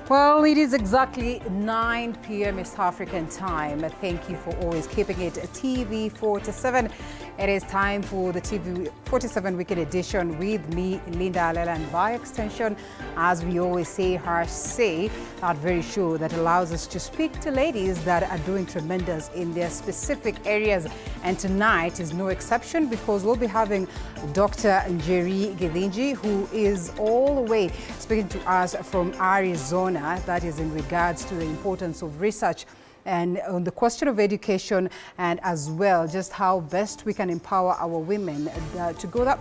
Well, it is exactly 9 p.m. East African time. Thank you for always keeping it TV47. It is time for the TV47 Weekend Edition with me, Linda Alela, and by extension, as we always say, her say, that very show that allows us to speak to ladies that are doing tremendous in their specific areas. And tonight is no exception because we'll be having Dr. Njeri Gedinji, who is all the way speaking to us from Arizona. That is in regards to the importance of research and on the question of education, and as well just how best we can empower our women to go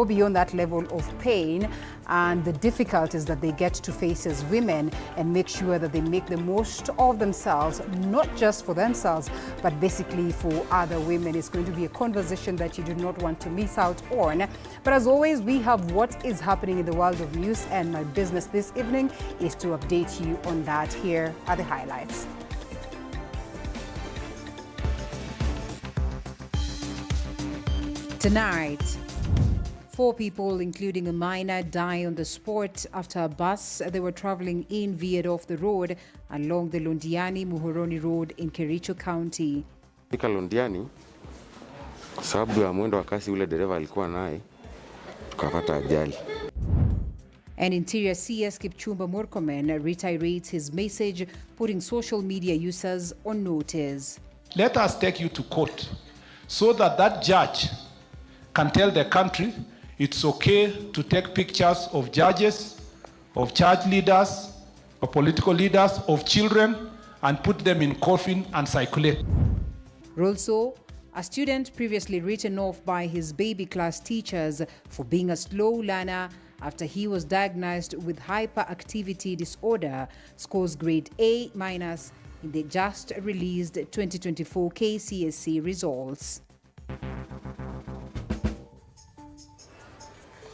beyond that level of pain and the difficulties that they get to face as women, and make sure that they make the most of themselves, not just for themselves, but basically for other women. It's going to be a conversation that you do not want to miss out on. But as always, we have what is happening in the world of news, and my business this evening is to update you on that. Here are the highlights. Tonight, 4 people, including a minor, die on the spot after a bus they were traveling in veered off the road along the Londiani Muhoroni Road in Kericho County. Fika Londiani, sababu ya mwendo wa kasi ule dereva alikuwa naye, tukapata ajali. And Interior CS Kipchumba Murkomen reiterates his message, putting social media users on notice. Let us take you to court so that judge can tell the country it's okay to take pictures of judges, of church leaders, of political leaders, of children, and put them in coffin and circulate. Also, a student previously written off by his baby class teachers for being a slow learner after he was diagnosed with hyperactivity disorder scores grade A- in the just released 2024 KCSE results.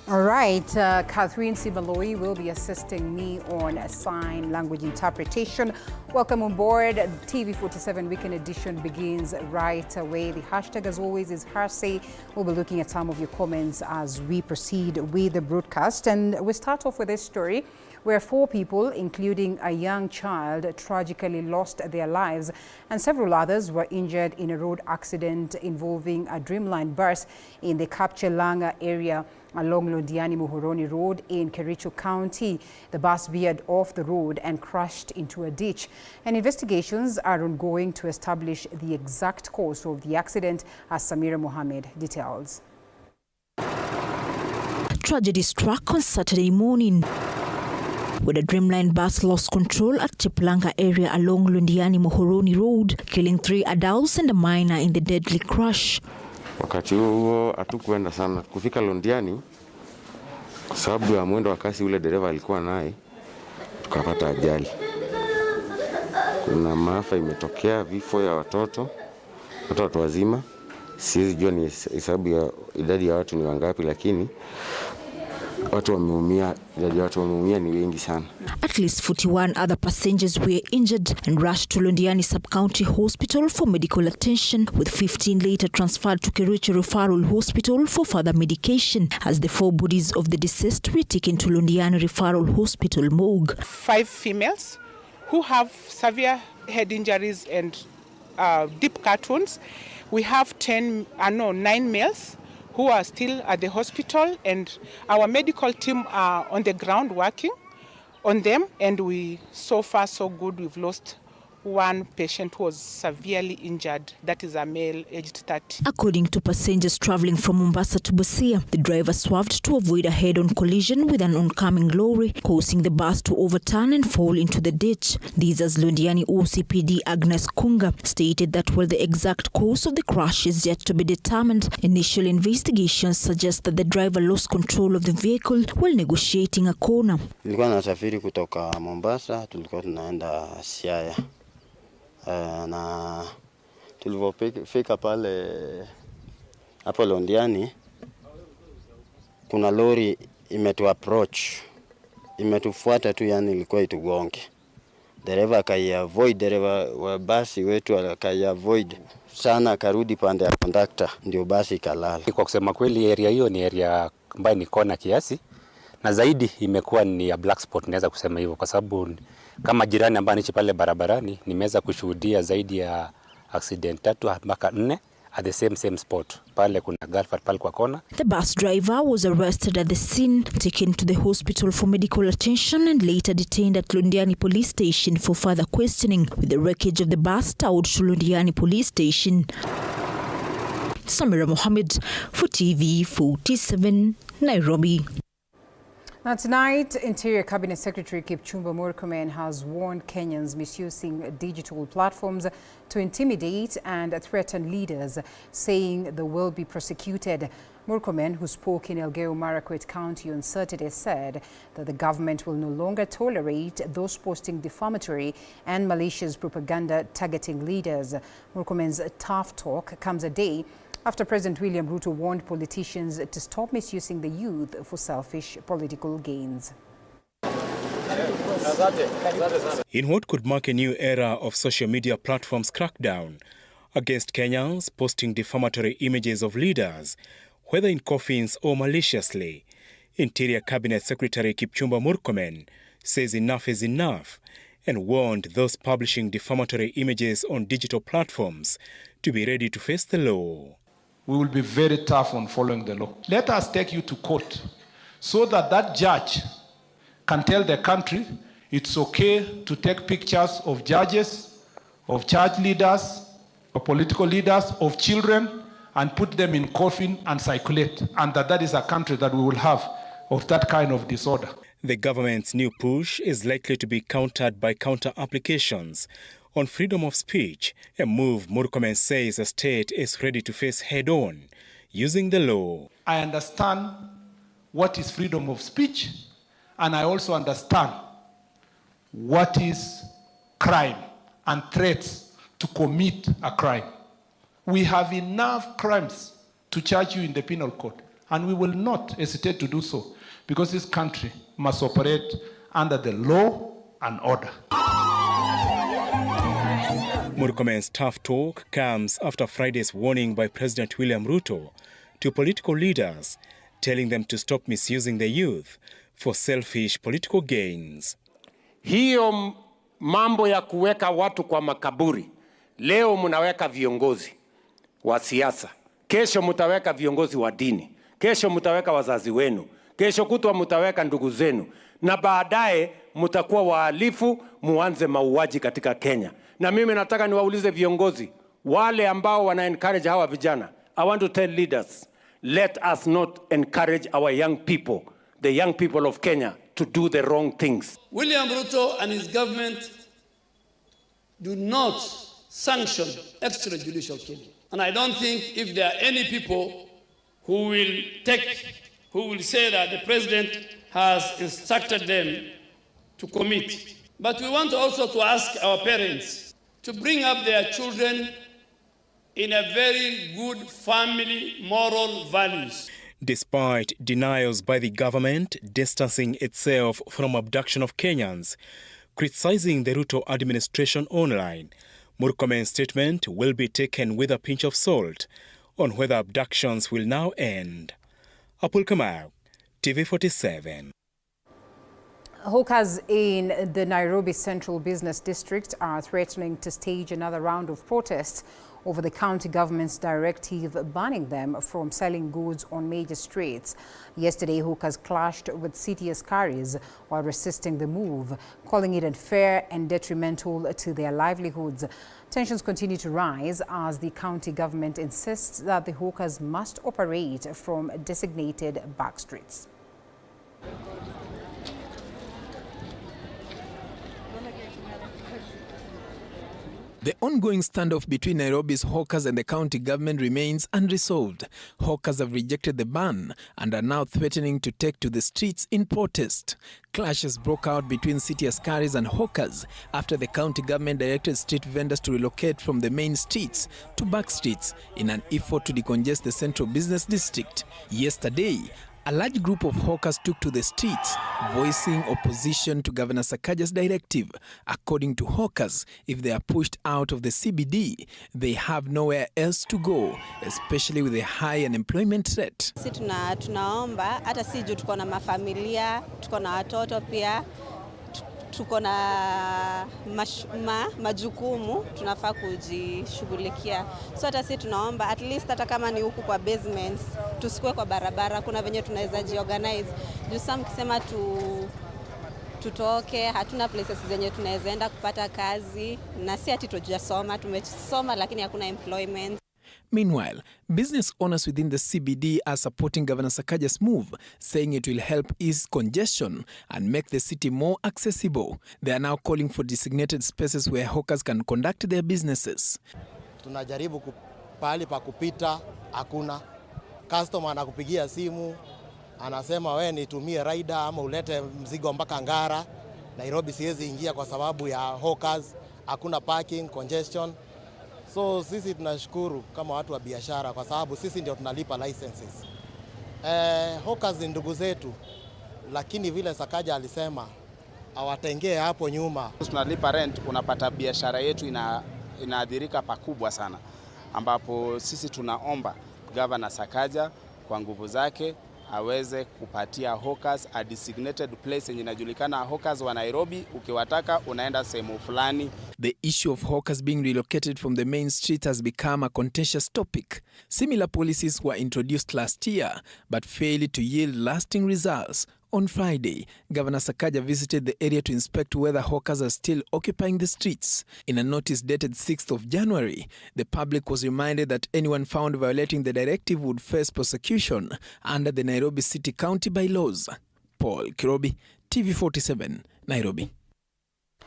All right, Catherine Sibaloi will be assisting me on a sign language interpretation. Welcome on board. TV47 Weekend Edition begins right away. The hashtag, as always, is #HerSay. We'll be looking at some of your comments as we proceed with the broadcast. And we start off with this story where 4 people, including a young child, tragically lost their lives, and several others were injured in a road accident involving a Dreamline bus in the Kapchelanga area along Londiani Muhoroni Road in Kericho County. The bus veered off the road and crashed into a ditch. And investigations are ongoing to establish the exact cause of the accident, as Samira Mohammed details. Tragedy struck on Saturday morning when a Dreamline bus lost control at Chiplanga area along Londiani Muhoroni Road, killing 3 adults and a minor in the deadly crash. Wakati huo hatukwenda sana kufika Londiani, sababu ya mwendo wa kasi ule dereva alikuwa naye, tukapata ajali. Kuna maafa imetokea, vifo ya watu wazima. Siwezi jua ni hesabu ya idadi ya watu ni wangapi, lakini watu wameumia, idadi ya watu wameumia ni wengi sana. At least 41 other passengers were injured and rushed to Londiani Sub-County Hospital for medical attention, with 15 later transferred to Kericho Referral Hospital for further medication, as the 4 bodies of the deceased were taken to Londiani Referral Hospital morgue. 5 females who have severe head injuries and deep cut wounds. We have 9 males who are still at the hospital, and our medical team are on the ground working on them, and so far so good. We've lost 1 patient who was severely injured. That is a male aged 30. According to passengers traveling from Mombasa to Busia, the driver swerved to avoid a head-on collision with an oncoming lorry, causing the bus to overturn and fall into the ditch. These, as Londiani OCPD Agnes Kunga stated, that while the exact cause of the crash is yet to be determined, initial investigations suggest that the driver lost control of the vehicle while negotiating a corner. Nilikuwa nasafiri kutoka Mombasa, tulikuwa tunaenda Siaya. Na tulipofika pale hapo Londiani, kuna lori imetufuata tu, yani ilikuwa itugonge. Dereva akaiavoid, dereva wa basi wetu akaiavoid sana, akarudi pande ya conductor, ndio basi ikalala. Kwa kusema kweli, area hiyo ni area ambayo ni kona kiasi, na zaidi imekuwa ni ya black spot, naweza kusema hivyo, kwa sababu kama jirani ambaye anaishi pale barabarani nimeweza kushuhudia zaidi ya accident 3 mpaka 4 at the same spot. Pale kuna Galfat pale kwa kona. The bus driver was arrested at the scene, taken to the hospital for medical attention and later detained at Londiani police station for further questioning, with the wreckage of the bus towed to Londiani police station. Samira Mohammed for TV47, Nairobi. Now tonight, Interior Cabinet Secretary Kipchumba Murkomen has warned Kenyans misusing digital platforms to intimidate and threaten leaders, saying they will be prosecuted. Murkomen, who spoke in Elgeyo-Marakwet County on Saturday, said that the government will no longer tolerate those posting defamatory and malicious propaganda targeting leaders. Murkomen's tough talk comes a day after President William Ruto warned politicians to stop misusing the youth for selfish political gains. In what could mark a new era of social media platforms crackdown against Kenyans posting defamatory images of leaders, whether in coffins or maliciously, Interior Cabinet Secretary Kipchumba Murkomen says enough is enough and warned those publishing defamatory images on digital platforms to be ready to face the law. We will be very tough on following the law. Let us take you to court so that that judge can tell the country it's okay to take pictures of judges, of church leaders, of political leaders, of children, and put them in coffin and circulate, and that is a country that we will have of that kind of disorder. The government's new push is likely to be countered by counter applications on freedom of speech, a move Murkomen says the state is ready to face head-on using the law. I understand what is freedom of speech, and I also understand what is crime and threats to commit a crime. We have enough crimes to charge you in the penal code, and we will not hesitate to do so, because this country must operate under the law and order. Murkomen's tough talk comes after Friday's warning by President William Ruto to political leaders, telling them to stop misusing the youth for selfish political gains. Hiyo mambo ya kuweka watu kwa makaburi, leo mnaweka viongozi wa siasa, kesho mtaweka viongozi wa dini, kesho mtaweka wazazi wenu, kesho kutwa mtaweka ndugu zenu, na baadaye mtakuwa wahalifu, muanze mauaji katika Kenya. Na mimi nataka niwaulize viongozi wale ambao wana encourage hawa vijana. I want to tell leaders, let us not encourage our young people, the young people of Kenya, to do the wrong things. William Ruto and his government do not sanction extrajudicial killing. And I don't think if there are any people who will say that the president has instructed them to commit. But we want also to ask our parents to bring up their children in a very good family moral values. Despite denials by the government distancing itself from abduction of Kenyans, criticizing the Ruto administration online, Murkomen's statement will be taken with a pinch of salt on whether abductions will now end. Apul Kamau, TV47. Hawkers in the Nairobi Central Business District are threatening to stage another round of protests over the county government's directive banning them from selling goods on major streets. Yesterday, hawkers clashed with city askaris while resisting the move, calling it unfair and detrimental to their livelihoods. Tensions continue to rise as the county government insists that the hawkers must operate from designated back streets. The ongoing standoff between Nairobi's hawkers and the county government remains unresolved. Hawkers have rejected the ban and are now threatening to take to the streets in protest. Clashes broke out between city askaris and hawkers after the county government directed street vendors to relocate from the main streets to back streets in an effort to decongest the central business district. Yesterday, A large group of hawkers took to the streets, voicing opposition to Governor Sakaja's directive. According to hawkers, if they are pushed out of the CBD, they have nowhere else to go, especially with a high unemployment rate. Sisi tunaomba hata si juu tuko na mafamilia, tuko na watoto pia, tuko na majukumu tunafaa kujishughulikia. So hata sisi tunaomba at least hata kama ni huku kwa basements tusikue kwa barabara, kuna venye tunaweza jiorganize. Juu some kisema tutoke, hatuna places zenye tunaweza enda kupata kazi, na si ati tujasoma, tumesoma lakini hakuna employment. Meanwhile, business owners within the CBD are supporting Governor Sakaja's move, saying it will help ease congestion and make the city more accessible. They are now calling for designated spaces where hawkers can conduct their businesses. Tunajaribu pahali pa kupita, hakuna. Customer anakupigia simu, anasema wewe nitumie rider ama ulete mzigo mpaka Ngara. Nairobi siwezi ingia kwa sababu ya hawkers, hakuna parking, congestion. So sisi tunashukuru kama watu wa biashara kwa sababu sisi ndio tunalipa licenses. Hawkers ni ndugu zetu, lakini vile Sakaja alisema awatengee hapo nyuma. Tunalipa rent, unapata biashara yetu inaadhirika pakubwa sana, ambapo sisi tunaomba Governor Sakaja kwa nguvu zake aweze kupatia hawkers a designated place yenye inajulikana. Hawkers wa Nairobi ukiwataka unaenda sehemu fulani. The issue of hawkers being relocated from the main street has become a contentious topic. Similar policies were introduced last year but failed to yield lasting results. On Friday, Governor Sakaja visited the area to inspect whether hawkers are still occupying the streets. In a notice dated 6th of January, the public was reminded that anyone found violating the directive would face prosecution under the Nairobi City County bylaws. Paul Kirobi, TV47, Nairobi.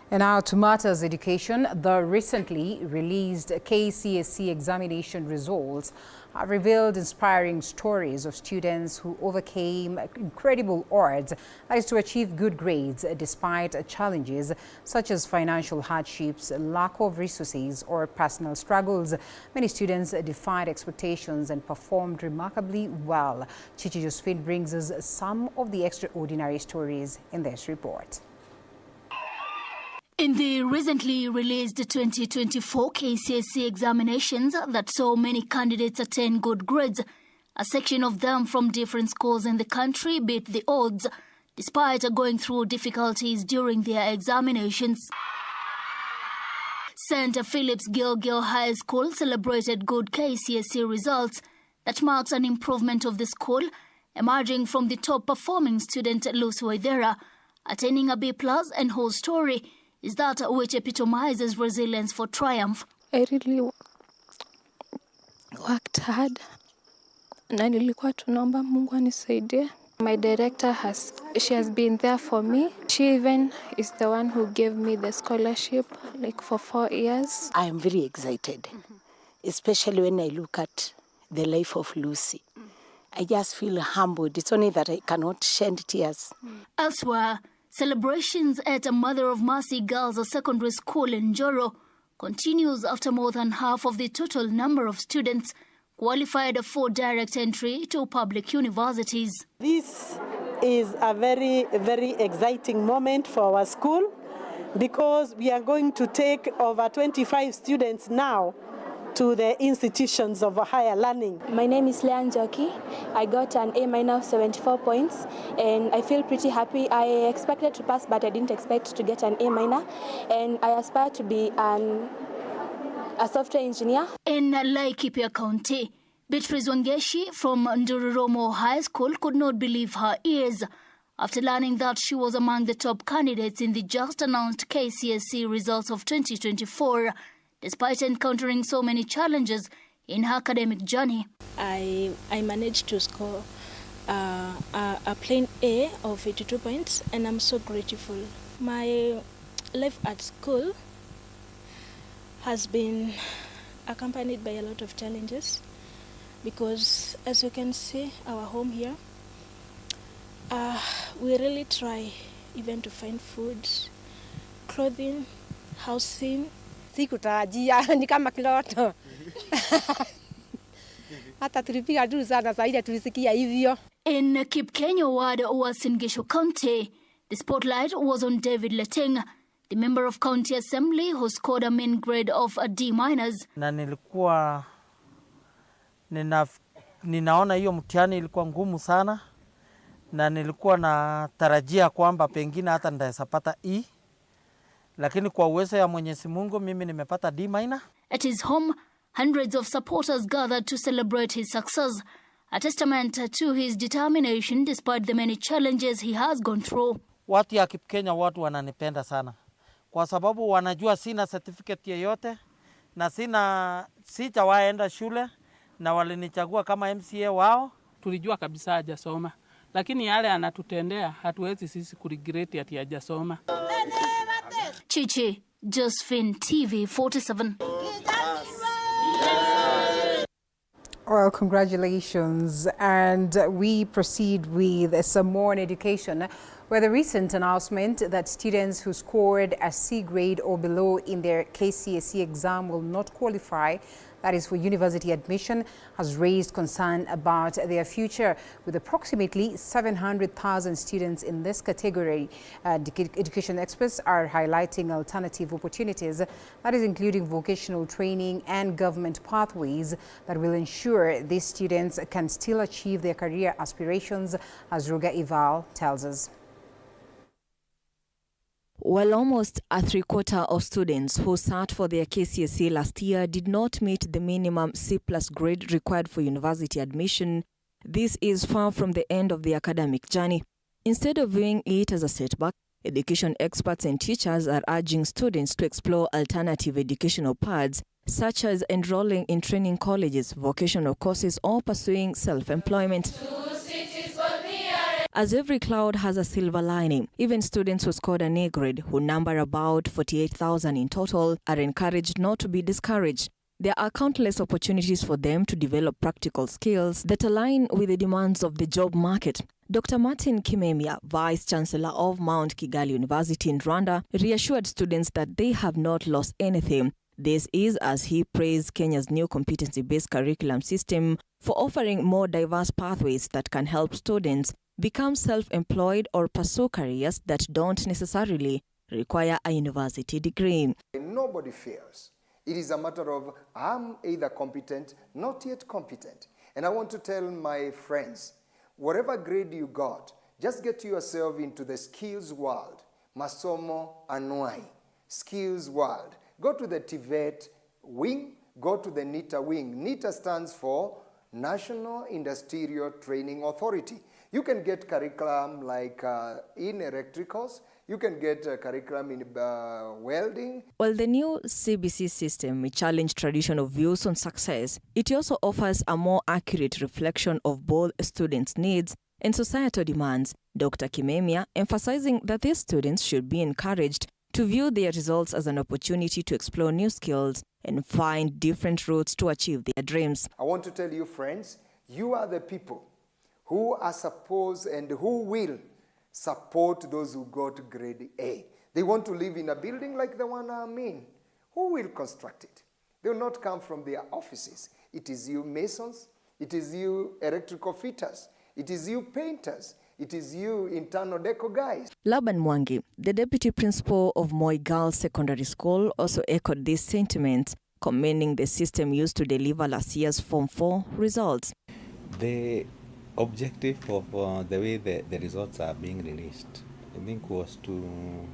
And now to matters education, the recently released KCSE examination results have revealed inspiring stories of students who overcame incredible odds, that is to achieve good grades despite challenges such as financial hardships, lack of resources or personal struggles. Many students defied expectations and performed remarkably well. Chichi Josephine brings us some of the extraordinary stories in this report. In the recently released 2024 KCSE examinations that saw many candidates attain good grades, a section of them from different schools in the country beat the odds, despite going through difficulties during their examinations. St. Philip's Gilgil High School celebrated good KCSE results that marks an improvement of the school, emerging from the top-performing student Lucy Waithera, attaining a B+ and whole story is that which epitomizes resilience for triumph. I really worked hard na nilikuwa tunaomba Mungu anisaidie. My director she has been there for me. She even is the one who gave me the scholarship like for 4 years. I am very excited, especially when I look at the life of Lucy. I just feel humbled. It's only that I cannot shed tears. Elsewhere, celebrations at a Mother of Mercy Girls Secondary School in Njoro continues after more than half of the total number of students qualified for direct entry to public universities. This is a very, very exciting moment for our school because we are going to take over 25 students now to the institutions of higher learning. My name is Leanne Joki. I got an A- 74 points and I feel pretty happy. I expected to pass but I didn't expect to get an A- and I aspire to be a software engineer. In Laikipia County, Beatrice Wangeshi from Ndururomo High School could not believe her ears after learning that she was among the top candidates in the just announced KCSE results of 2024. Despite encountering so many challenges in her academic journey. I managed to score a plain A of 82 points and I'm so grateful. My life at school has been accompanied by a lot of challenges because as you can see our home here, we really try even to find food, clothing, housing. Sikutarajia ni kama kiloto. Hata tulipiga juu sana zaidi tulisikia hivyo. In Kipkenya ward of Uasin Gishu County, the spotlight was on David Leteng, the member of County Assembly who scored a main grade of a D-. Na nilikuwa ninaona hiyo mtihani ilikuwa ngumu sana, na nilikuwa natarajia kwamba pengine hata nitaweza pata E, lakini kwa uwezo ya Mwenyezi Mungu mimi nimepata D-. At his home, hundreds of supporters gathered to celebrate his success, a testament to his determination despite the many challenges he has gone through. Watu ya Kipkenya watu wananipenda sana kwa sababu wanajua sina certificate yoyote na sijawaenda shule na walinichagua kama MCA wao. Tulijua kabisa hajasoma, lakini yale anatutendea hatuwezi sisi kuregret ati hajasoma. Chichi, Josephine, TV47. Well, congratulations. And we proceed with some more on education, where the recent announcement that students who scored a C grade or below in their KCSE exam will not qualify, that is for university admission, has raised concern about their future. With approximately 700,000 students in this category, education experts are highlighting alternative opportunities, that is including vocational training and government pathways that will ensure these students can still achieve their career aspirations, as Ruga Ival tells us. While almost a three-quarter of students who sat for their KCSE last year did not meet the minimum C+ grade required for university admission, this is far from the end of the academic journey. Instead of viewing it as a setback, education experts and teachers are urging students to explore alternative educational paths, such as enrolling in training colleges, vocational courses, or pursuing self-employment. As every cloud has a silver lining, even students who scored an A grade, who number about 48,000 in total, are encouraged not to be discouraged. There are countless opportunities for them to develop practical skills that align with the demands of the job market. Dr. Martin Kimemia, Vice Chancellor of Mount Kigali University in Rwanda, reassured students that they have not lost anything. This is as he praised Kenya's new competency-based curriculum system for offering more diverse pathways that can help students become self-employed or pursue careers that don't necessarily require a university degree. Nobody fails. It is a matter of I'm either competent, not yet competent. And I want to tell my friends, whatever grade you got, just get yourself into the skills world. Masomo Anuai, skills world. Go to the TVET wing, go to the NITA wing. NITA stands for National Industrial Training Authority. You can get curriculum like in electricals, you can get a curriculum in welding. While the new CBC system may challenge traditional views on success, it also offers a more accurate reflection of both students' needs and societal demands. Dr. Kimemia emphasizing that these students should be encouraged to view their results as an opportunity to explore new skills and find different routes to achieve their dreams. I want to tell you, friends, you are the people who are supposed and who will support those who got grade A. They want to live in a building like the one I'm in. Who will construct it? They will not come from their offices. It is you masons, it is you electrical fitters, it is you painters, it is you internal deco guys. Laban Mwangi, the deputy principal of Moi Girls Secondary School, also echoed these sentiments, commending the system used to deliver last year's Form 4 results. The objective of the way the results are being released, I think, was to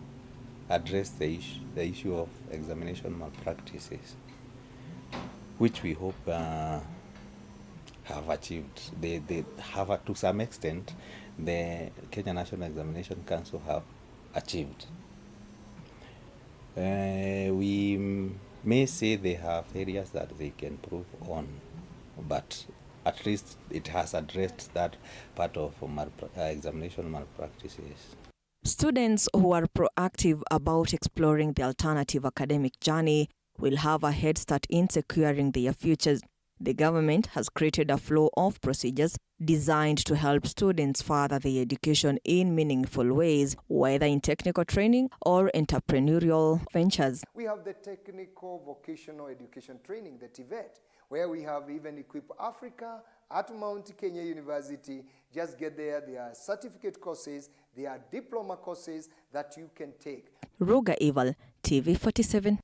address the issue of examination malpractices, which we hope have achieved. They have, to some extent, the Kenya National Examination Council have achieved. We may say they have areas that they can improve on, but at least it has addressed that part of examination malpractices. Students who are proactive about exploring the alternative academic journey will have a head start in securing their futures. The government has created a flow of procedures designed to help students further their education in meaningful ways, whether in technical training or entrepreneurial ventures. We have the technical vocational education training, the TVET, where we have even Equip Africa at Mount Kenya University. Just get there. There are certificate courses, there are diploma courses that you can take. Ruga Eval, TV47.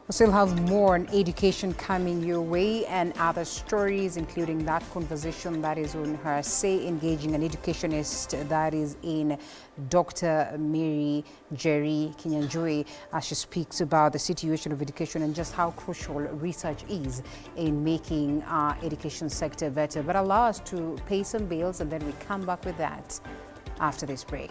We still have more on education coming your way and other stories, including that conversation that is on her Say Engaging an Educationist, that is in Dr. Mary Jerry Kinyanjui, as she speaks about the situation of education and just how crucial research is in making our education sector better. But allow us to pay some bills and then we come back with that after this break.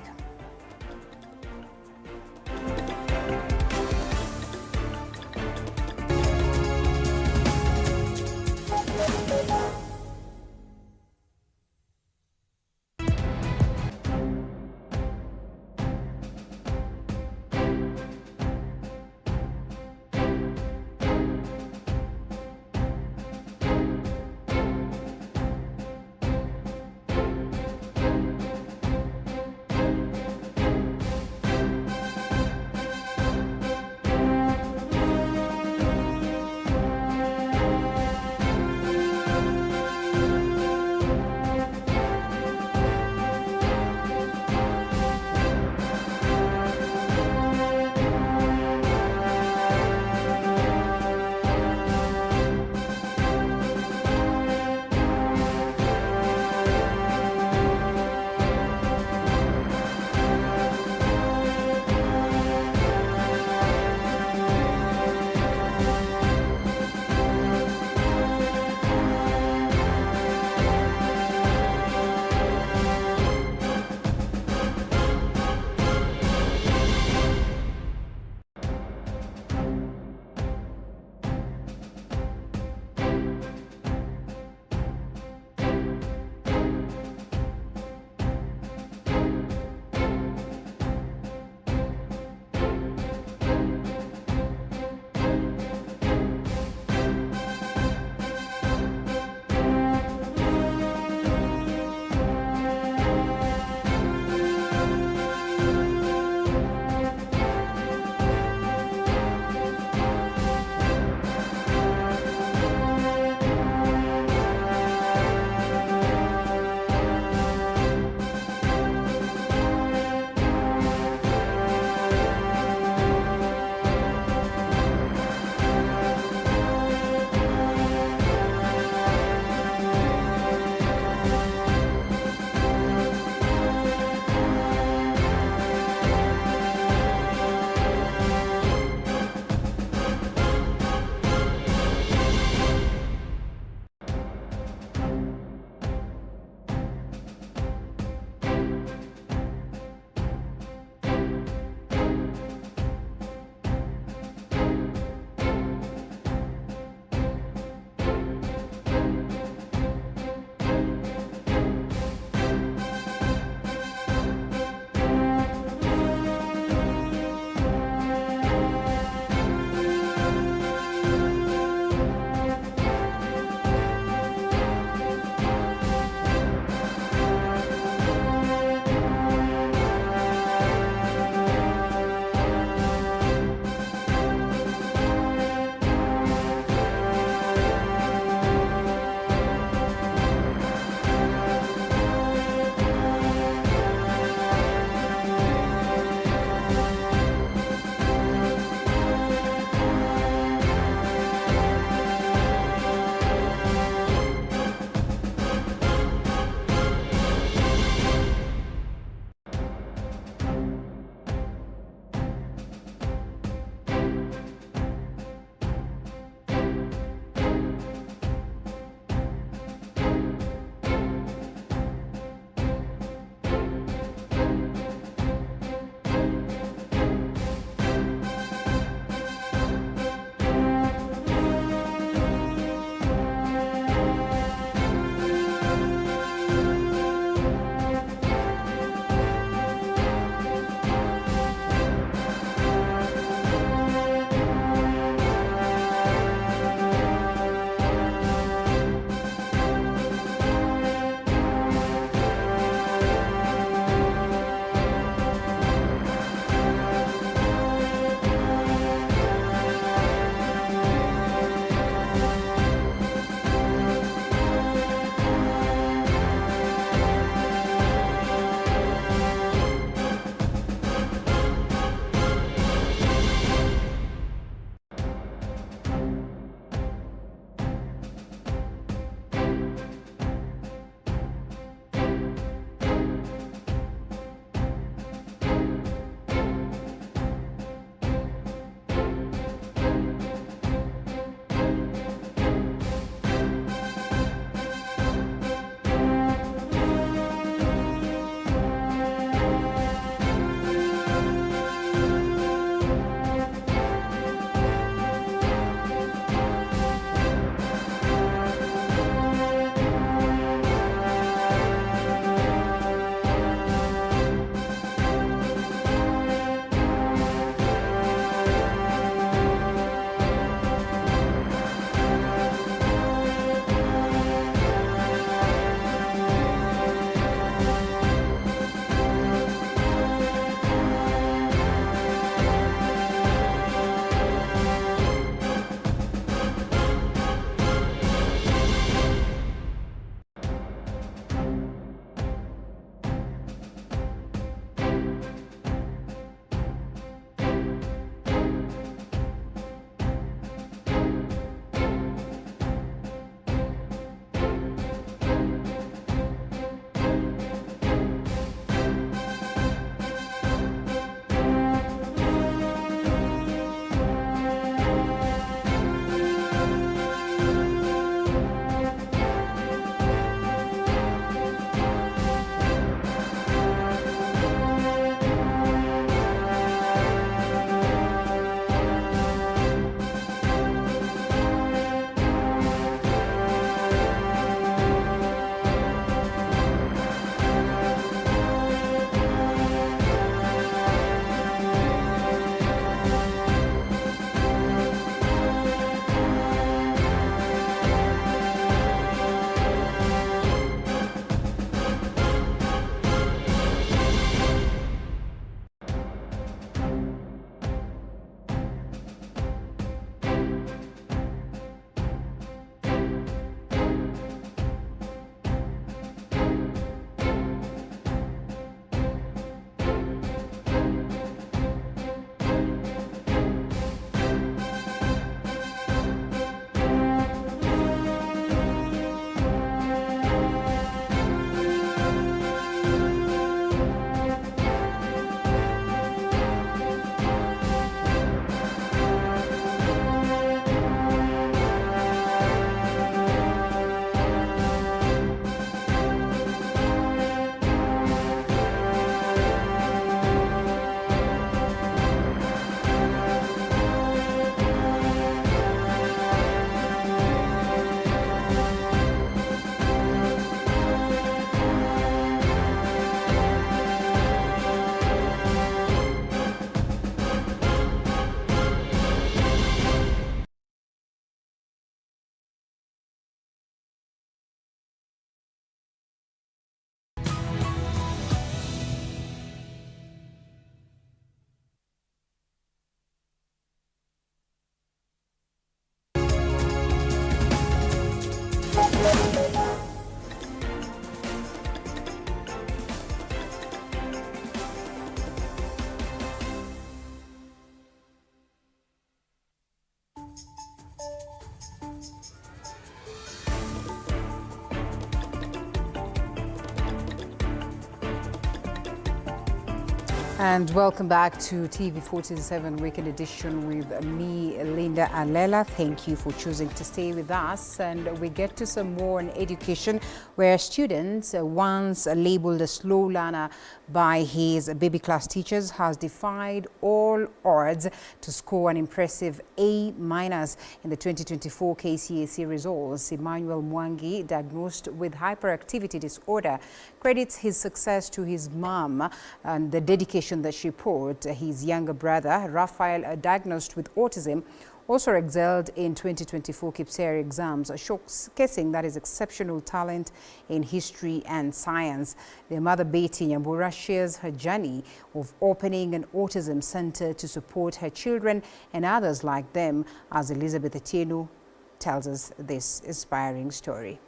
And welcome back to TV47 Weekend Edition with me, Linda Alela. Thank you for choosing to stay with us. And we get to some more on education, where students, once labeled a slow learner by his baby class teachers, has defied all odds to score an impressive A- in the 2024 KCSE results. Emmanuel Mwangi, diagnosed with hyperactivity disorder, credits his success to his mom and the dedication that she poured. His younger brother, Raphael, diagnosed with autism, also excelled in 2024 KCSE exams, showcasing that his exceptional talent in history and science. Their mother, Betty Nyambura, shares her journey of opening an autism center to support her children and others like them, as Elizabeth Atieno tells us this inspiring story.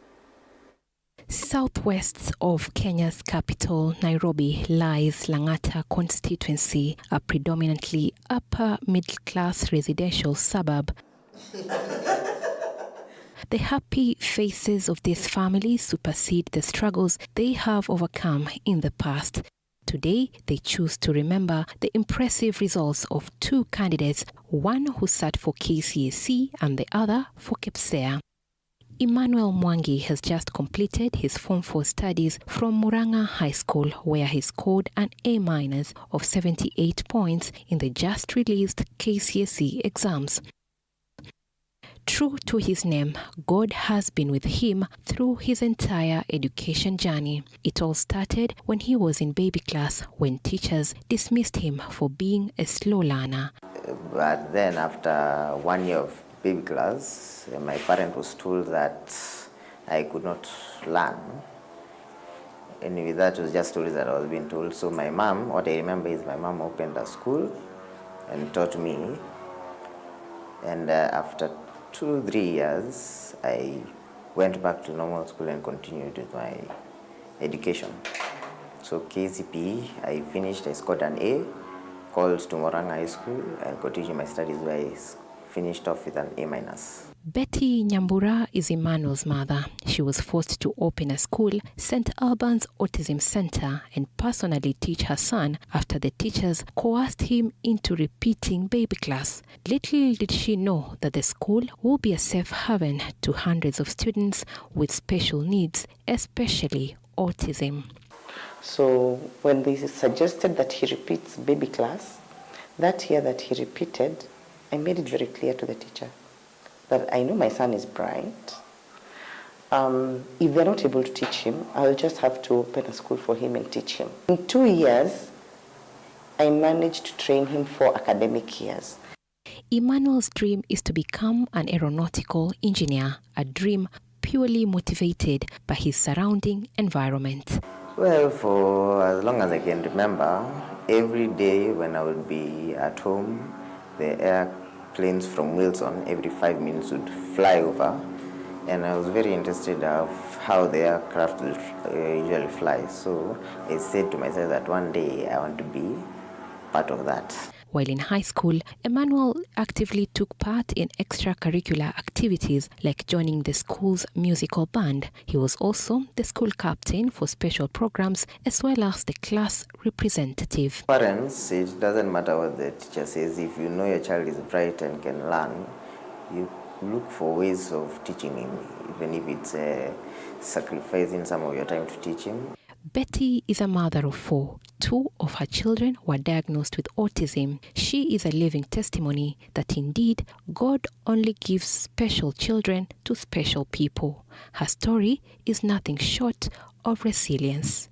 Southwest of Kenya's capital, Nairobi, lies Lang'ata constituency, a predominantly upper-middle-class residential suburb. The happy faces of these families supersede the struggles they have overcome in the past. Today, they choose to remember the impressive results of two candidates, one who sat for KCSE and the other for KCSE. Emmanuel Mwangi has just completed his Form 4 studies from Murang'a High School, where he scored an A- of 78 points in the just released KCSE exams. True to his name, God has been with him through his entire education journey. It all started when he was in baby class, when teachers dismissed him for being a slow learner. But then after 1 year of baby class, my parent was told that I could not learn. Anyway, that was just stories that I was being told. So my mom, what I remember is my mom opened a school and taught me. And after 2-3 years, I went back to normal school and continued with my education. So KCPE, I finished, I scored an A, called to Murang'a High School and continued my studies where I finished off with an A-. Betty Nyambura is Emmanuel's mother. She was forced to open a school, St. Alban's Autism Center, and personally teach her son after the teachers coerced him into repeating baby class. Little did she know that the school will be a safe haven to hundreds of students with special needs, especially autism. So when they suggested that he repeats baby class, that year that he repeated, I made it very clear to the teacher that I know my son is bright. If they're not able to teach him, I'll just have to open a school for him and teach him. In 2 years, I managed to train him for academic years. Emmanuel's dream is to become an aeronautical engineer, a dream purely motivated by his surrounding environment. Well, for as long as I can remember, every day when I would be at home, the airplanes from Wilson every 5 minutes would fly over, and I was very interested of how the aircraft usually fly. So I said to myself that one day I want to be part of that. While in high school, Emmanuel actively took part in extracurricular activities like joining the school's musical band. He was also the school captain for special programs as well as the class representative. Parents, it doesn't matter what the teacher says. If you know your child is bright and can learn, you look for ways of teaching him, even if it's sacrificing some of your time to teach him. Betty is a mother of 4. 2 of her children were diagnosed with autism. She is a living testimony that indeed God only gives special children to special people. Her story is nothing short of resilience.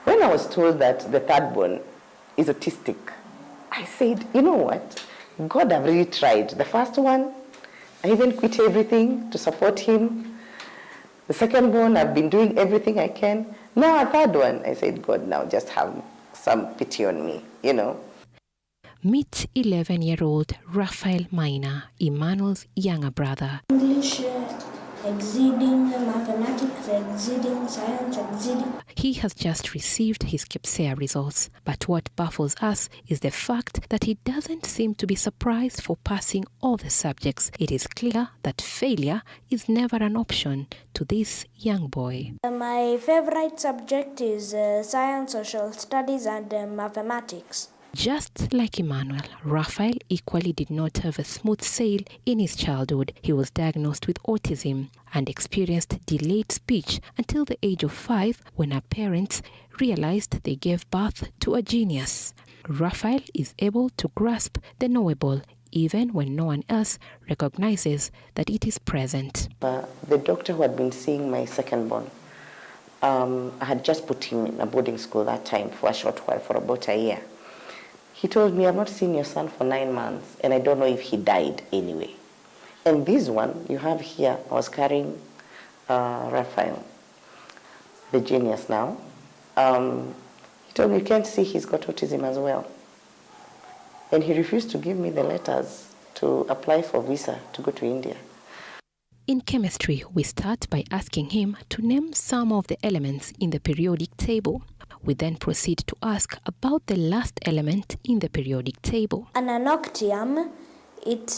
When I was told that the third born is autistic, I said, you know what? God, I've really tried. The first one, I even quit everything to support him. The second born, I've been doing everything I can. Now a third one, I said, God, now just have some pity on me, you know. Meet 11-year-old Raphael Maina, Emmanuel's younger brother. English exceeding mathematics, exceeding science, exceeding. He has just received his KCSE results, but what baffles us is the fact that he doesn't seem to be surprised for passing all the subjects. It is clear that failure is never an option to this young boy. My favorite subject is science, social studies, and mathematics. Just like Emmanuel, Raphael equally did not have a smooth sail in his childhood. He was diagnosed with autism and experienced delayed speech until the age of 5 when her parents realized they gave birth to a genius. Raphael is able to grasp the knowable even when no one else recognizes that it is present. The doctor who had been seeing my second born, I had just put him in a boarding school that time for a short while, for about a year. He told me, I've not seen your son for 9 months, and I don't know if he died anyway. And this one you have here, I was carrying Raphael, the genius now. He told me, you can't see he's got autism as well. And he refused to give me the letters to apply for visa to go to India. In chemistry, we start by asking him to name some of the elements in the periodic table. We then proceed to ask about the last element in the periodic table. An octium, it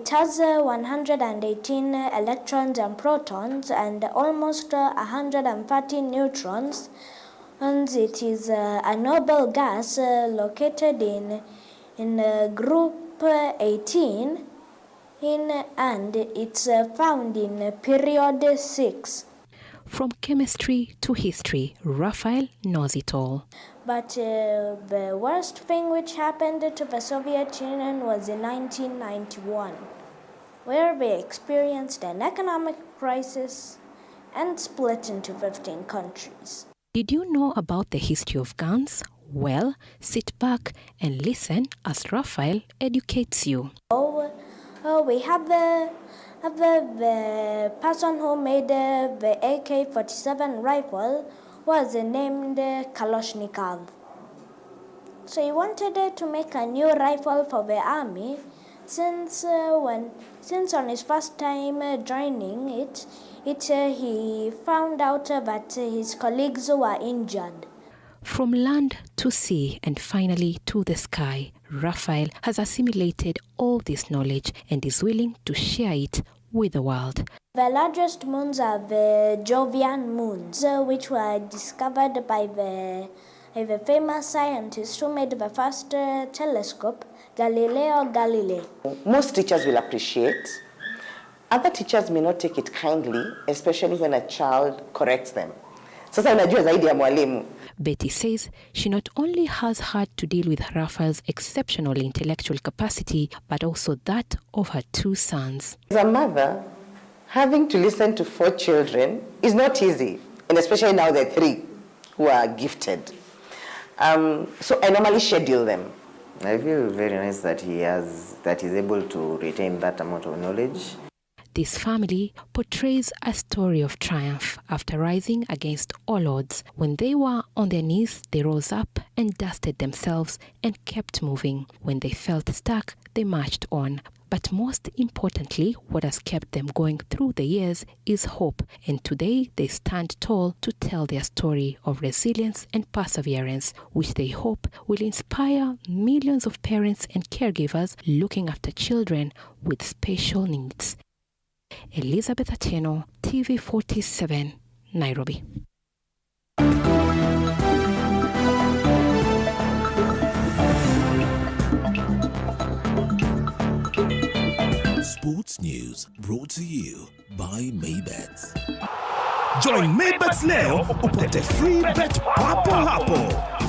has 118 electrons and protons and almost 130 neutrons. And it is a noble gas located in group 18 and it's found in period 6. From chemistry to history, Raphael knows it all. But the worst thing which happened to the Soviet Union was in 1991, where they experienced an economic crisis and split into 15 countries. Did you know about the history of guns? Well, sit back and listen as Raphael educates you. We have the person who made the AK-47 rifle was named Kalashnikov. So he wanted to make a new rifle for the army since on his first time joining it, he found out that his colleagues were injured. From land to sea and finally to the sky, Raphael has assimilated all this knowledge and is willing to share it with the world. The largest moons are the Jovian moons, which were discovered by the famous scientist who made the first telescope, Galileo Galilei. Most teachers will appreciate. Other teachers may not take it kindly, especially when a child corrects them. Sasa unajua zaidi ya mwalimu. Betty says she not only has had to deal with Raphael's exceptional intellectual capacity, but also that of her 2 sons. As a mother, having to listen to 4 children is not easy, and especially now there are 3 who are gifted. So I normally schedule them. I feel very nice that he's able to retain that amount of knowledge. This family portrays a story of triumph after rising against all odds. When they were on their knees, they rose up and dusted themselves and kept moving. When they felt stuck, they marched on. But most importantly, what has kept them going through the years is hope. And today they stand tall to tell their story of resilience and perseverance, which they hope will inspire millions of parents and caregivers looking after children with special needs. Elizabeth Atieno, TV47, Nairobi. Sports news brought to you by Maybet. Join Maybet leo upate free bet papo hapo.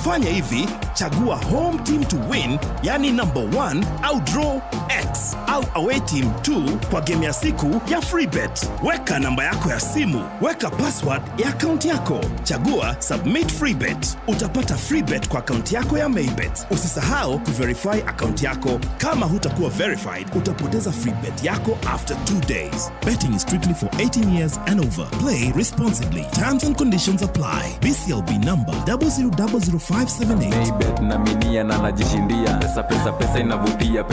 Fanya hivi, chagua home team to win, yani number 1 au draw X au away team 2 kwa game ya siku ya free bet. Weka namba yako ya simu, weka password ya account yako. Chagua submit free bet. Utapata free bet kwa account yako ya Maybet. Usisahau kuverify account yako. Kama hutakuwa verified, utapoteza free bet yako after 2 days. Betting is strictly for 18 years and over. Play responsibly. Terms and conditions apply. BCLB number 000578. Maybet na minia na najishindia. Pesa inavutia.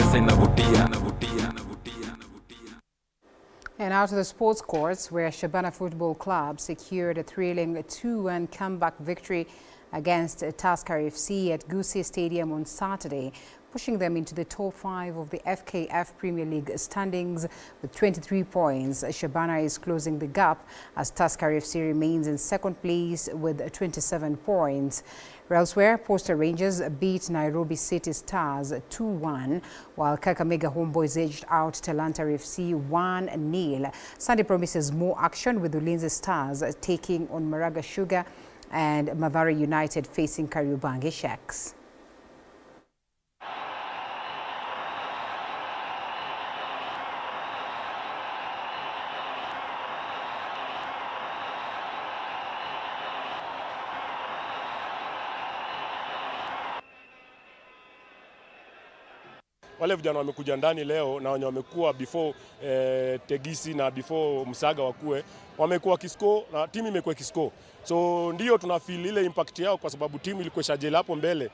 And out of the sports courts, where Shabana Football Club secured a thrilling 2-1 comeback victory against Tusker FC at Gusii Stadium on Saturday, pushing them into the top 5 of the FKF Premier League standings with 23 points. Shabana is closing the gap as Tusker FC remains in second place with 27 points. Elsewhere, Posta Rangers beat Nairobi City Stars 2-1, while Kakamega Homeboys edged out Talanta FC 1-0. Sunday promises more action with Ulinzi Stars taking on Maraga Sugar and Mathare United facing Kariobangi Sharks. Wale vijana wamekuja ndani leo na wenye wamekuwa before Tegisi na before Msaga wakue wamekuwa kiscore na timu imekuwa kiscore. So ndio tunafeel ile impact yao kwa sababu timu ilikuwa shajela hapo mbele.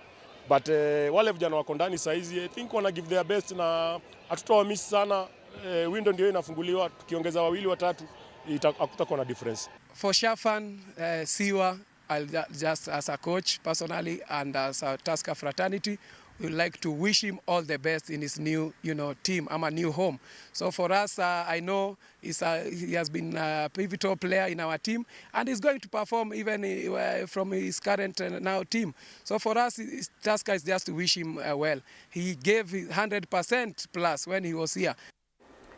But wale vijana wako ndani saizi I think wana give their best na hatutawamiss sana. Window ndio inafunguliwa, tukiongeza wawili watatu hakutakuwa na difference. For Shafan, Siwa, just as a coach personally and as a Tusker fraternity, we would like to wish him all the best in his new, team, a new home. So for us, I know he has been a pivotal player in our team, and he's going to perform even from his current now team. So for us, Tusker is just to wish him well. He gave 100% plus when he was here.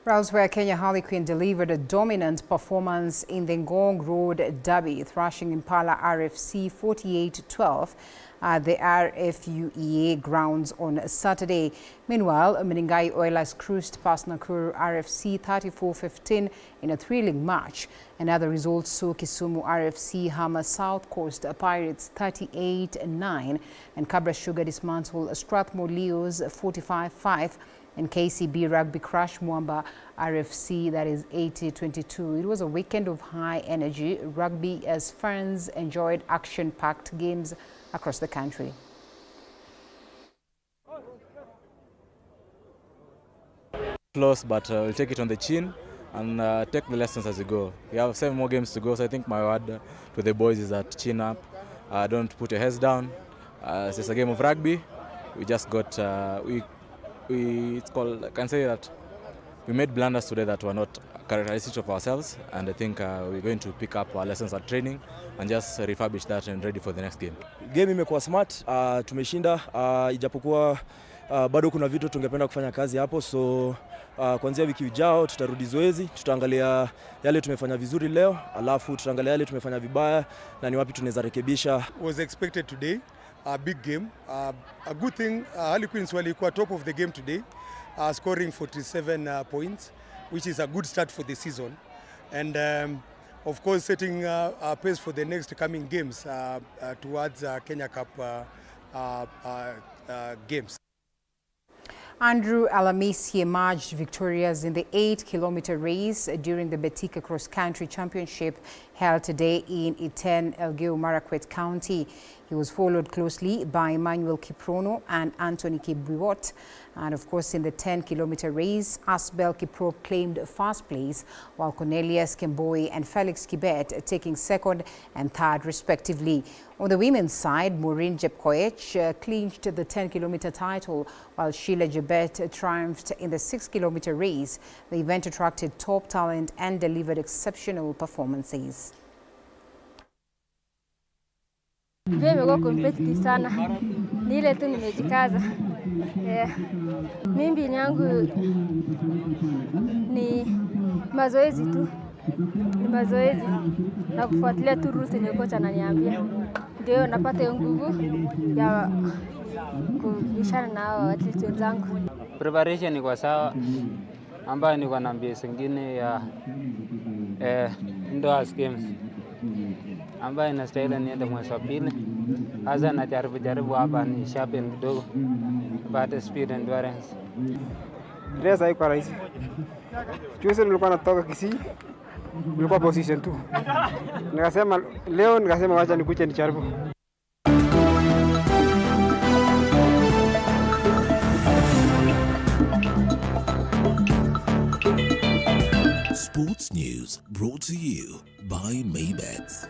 Elsewhere, Kenya Harlequin delivered a dominant performance in the Ngong Road Derby, thrashing Impala RFC 48-12 at the RFUEA grounds on Saturday. Meanwhile, Menengai Oilers cruised past Nakuru RFC 34-15 in a thrilling match. Another result saw Kisumu RFC hammer South Coast Pirates 38-9 and Cabra Sugar dismantle Strathmore Leos 45-5. And KCB Rugby crush Mwamba RFC, that is 80-22. It was a weekend of high energy rugby as fans enjoyed action-packed games across the country. Close, but we'll take it on the chin and take the lessons as we go. We have 7 more games to go, so I think my word to the boys is that chin up, don't put your heads down. It's just a game of rugby. We just got it's called, I can say that we made blunders today that were not characteristic of ourselves, and I think we're going to pick up our lessons at training and just refurbish that and ready for the next game. Game imekuwa smart, tumeshinda, ijapokuwa bado kuna vitu tungependa kufanya kazi hapo, so kuanzia wiki ujao tutarudi zoezi, tutaangalia yale tumefanya vizuri leo, alafu tutaangalia yale tumefanya vibaya na ni wapi tunaweza rekebisha. Was expected today. A big game. A good thing, Harlequins walikuwa top of the game today, scoring 47 points, which is a good start for the season. And of course, setting a pace for the next coming games towards Kenya Cup games. Andrew Alamisi emerged victorious in the 8-kilometer race during the Betika Cross Country Championship held today in Iten, Elgeyo Marakwet County. He was followed closely by Emmanuel Kiprono and Anthony Kibiwot. And of course, in the 10-kilometer race, Asbel Kiprop claimed first place, while Cornelius Kemboi and Felix Kibet taking second and third respectively. On the women's side, Maureen Jepkoech clinched the 10-kilometer title, while Sheila Jebet triumphed in the 6-kilometer race. The event attracted top talent and delivered exceptional performances. Imekuwa competitive sana. Ni ile tu nimejikaza. Mimi yangu ni mazoezi tu. Ni mazoezi na kufuatilia tu rules yenye kocha ananiambia. Ndio napata hiyo nguvu ya kubishana na hao athletes wenzangu. Preparation iko sawa, ambayo niko na mbio zingine ya indoor games ambayo inastahili niende mwezi wa pili. Hasa najaribu hapa ni sharpen kidogo, pate speed endurance. Leo haikuwa rahisi. Juzi nilikuwa natoka Kisii, nilikuwa position 2. Nikasema wacha nikuje nijaribu. Sports News brought to you by Maybets.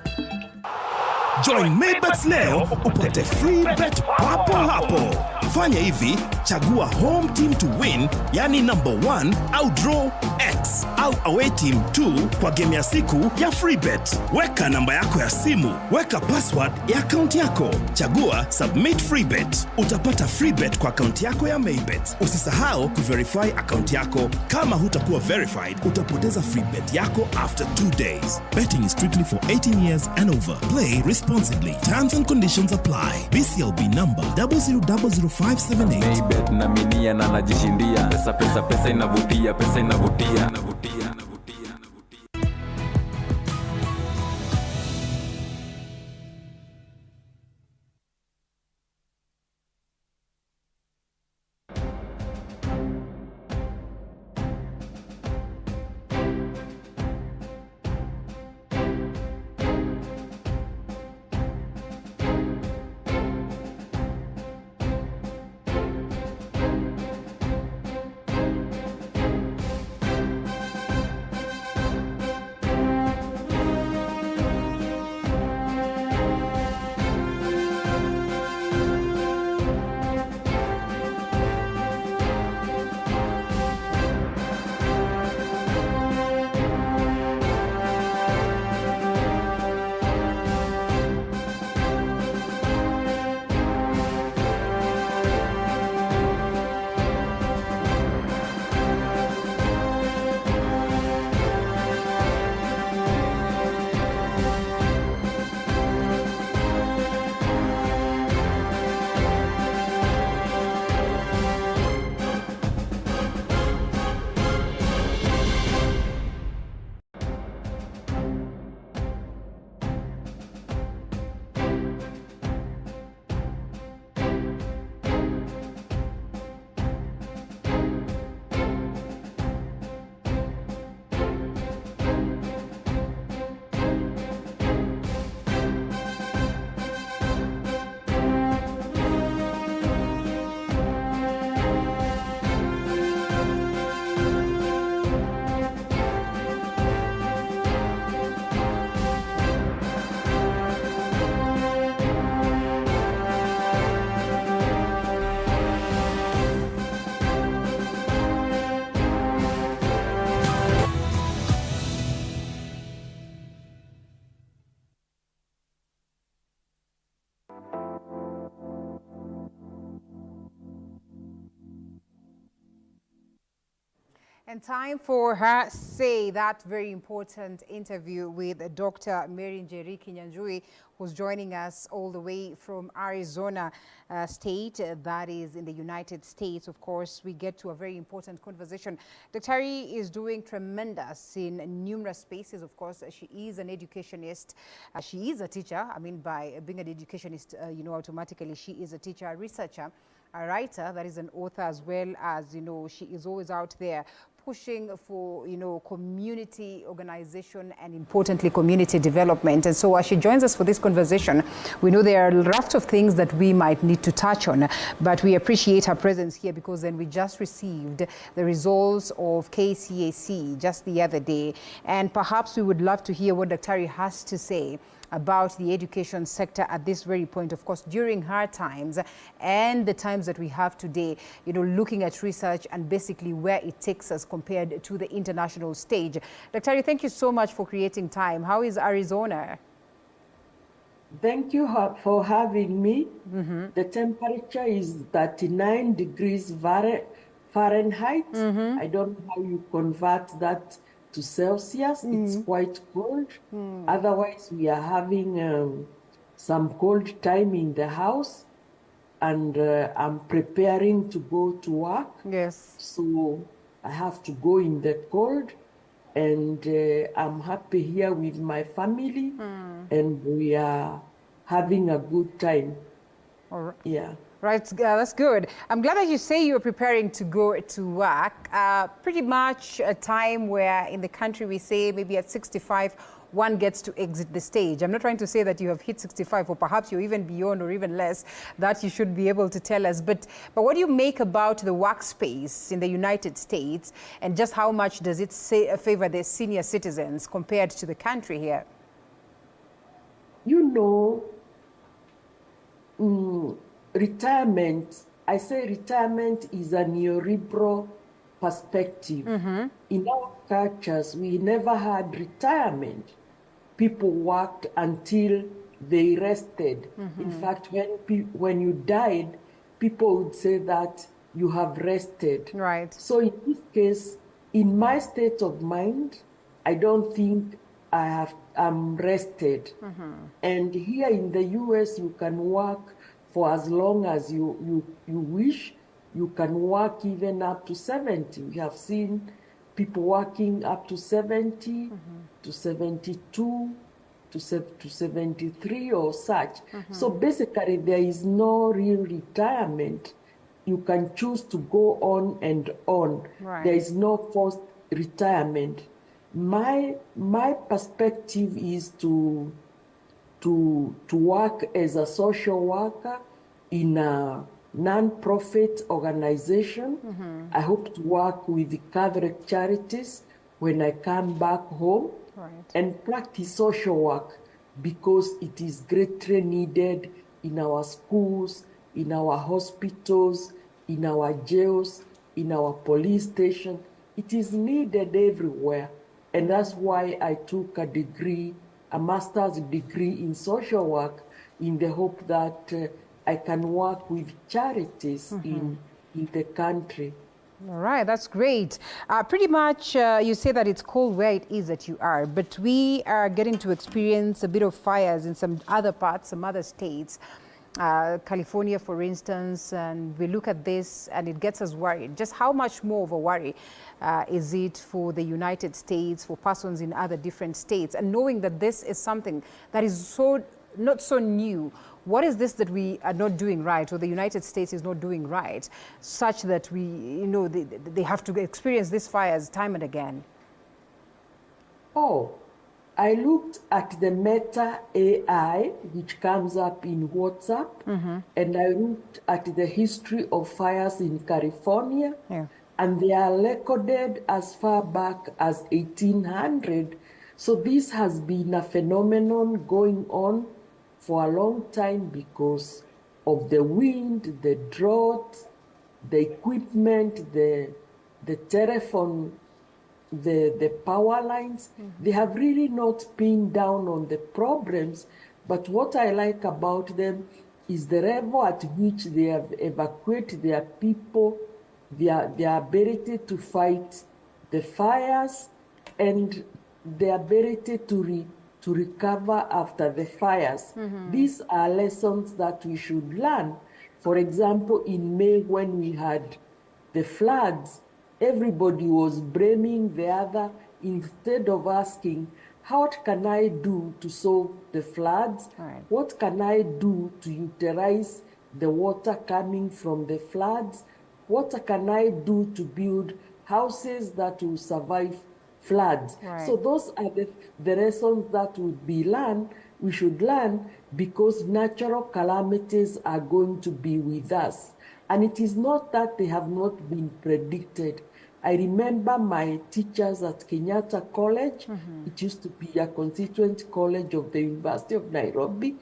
Join Maybets leo upate free bet papo hapo. Fanya hivi, chagua home team to win, yani number 1 au draw X au away team 2 kwa game ya siku ya free bet. Weka namba yako ya simu, weka password ya account yako. Chagua submit free bet. Utapata free bet kwa account yako ya Maybets. Usisahau kuverify account yako. Kama hutakuwa verified, utapoteza free bet yako after 2 days. Betting is strictly for 18 years and over. Play responsibly. Terms and conditions apply. BCLB number 000578. Maybet na minia na najishindia. Pesa inavutia, pesa inavutia. And time for her say, that very important interview with Dr. Mary Njeri Kinyanjui, who's joining us all the way from Arizona state, that is in the United States. Of course, we get to a very important conversation. Dr. is doing tremendous in numerous spaces. Of course, she is an educationist. She is a teacher. I mean, by being an educationist, you know, automatically she is a teacher, a researcher, a writer, that is an author, as well as, you know, she is always out there pushing for, you know, community organization and importantly community development. And so as she joins us for this conversation, we know there are a raft of things that we might need to touch on, but we appreciate her presence here because then we just received the results of KCSE just the other day, and perhaps we would love to hear what Dr. has to say about the education sector at this very point, of course, during her times and the times that we have today, you know, looking at research and basically where it takes us compared to the international stage. Dr. thank you so much for creating time. How is Arizona? Thank you for having me. The temperature is 39 degrees Fahrenheit. I don't know how you convert that to Celsius. It's quite cold. Otherwise, we are having some cold time in the house, and I'm preparing to go to work. Yes. So I have to go in the cold, and I'm happy here with my family, and we are having a good time. All right. Yeah. Right, that's good. I'm glad that you say you're preparing to go to work. Pretty much a time where in the country we say maybe at 65, one gets to exit the stage. I'm not trying to say that you have hit 65 or perhaps you're even beyond or even less. That you should be able to tell us. But what do you make about the workspace in the United States and just how much does it favor the senior citizens compared to the country here? You know, retirement, I say retirement is a neoliberal perspective. In our cultures, we never had retirement. People worked until they rested. In fact, when you died, people would say that you have rested. Right. So in this case, in my state of mind, I don't think I'm rested. And here in the US, you can work for as long as you wish. You can work even up to 70. We have seen people working up to 70, to 72, to 73 or such. So basically, there is no real retirement. You can choose to go on and on. Right. There is no forced retirement. My perspective is to work as a social worker in a non-profit organization. I hope to work with the Catholic charities when I come back home and practice social work because it is greatly needed in our schools, in our hospitals, in our jails, in our police station. It is needed everywhere. And that's why I took a degree, a master's degree in social work in the hope that I can work with charities in the country. All right, that's great. Pretty much you say that it's cold where it is that you are, but we are getting to experience a bit of fires in some other parts, some other states. California, for instance, and we look at this and it gets us worried. Just how much more of a worry is it for the United States, for persons in other different states, and knowing that this is something that is not so new? What is this that we are not doing right, or the United States is not doing right, such that they have to experience these fires time and again? Oh, I looked at the Meta AI, which comes up in WhatsApp, and I looked at the history of fires in California, and they are recorded as far back as 1800. So this has been a phenomenon going on for a long time because of the wind, the drought, the equipment, the telephone, the power lines. They have really not pinned down on the problems, but what I like about them is the level at which they have evacuated their people, their ability to fight the fires, and the ability to recover after the fires. These are lessons that we should learn. For example, in May when we had the floods, everybody was blaming the other instead of asking, what can I do to solve the floods? What can I do to utilize the water coming from the floods? What can I do to build houses that will survive floods? So those are the lessons that we should learn, because natural calamities are going to be with us. And it is not that they have not been predicted. I remember my teachers at Kenyatta College. It used to be a constituent college of the University of Nairobi.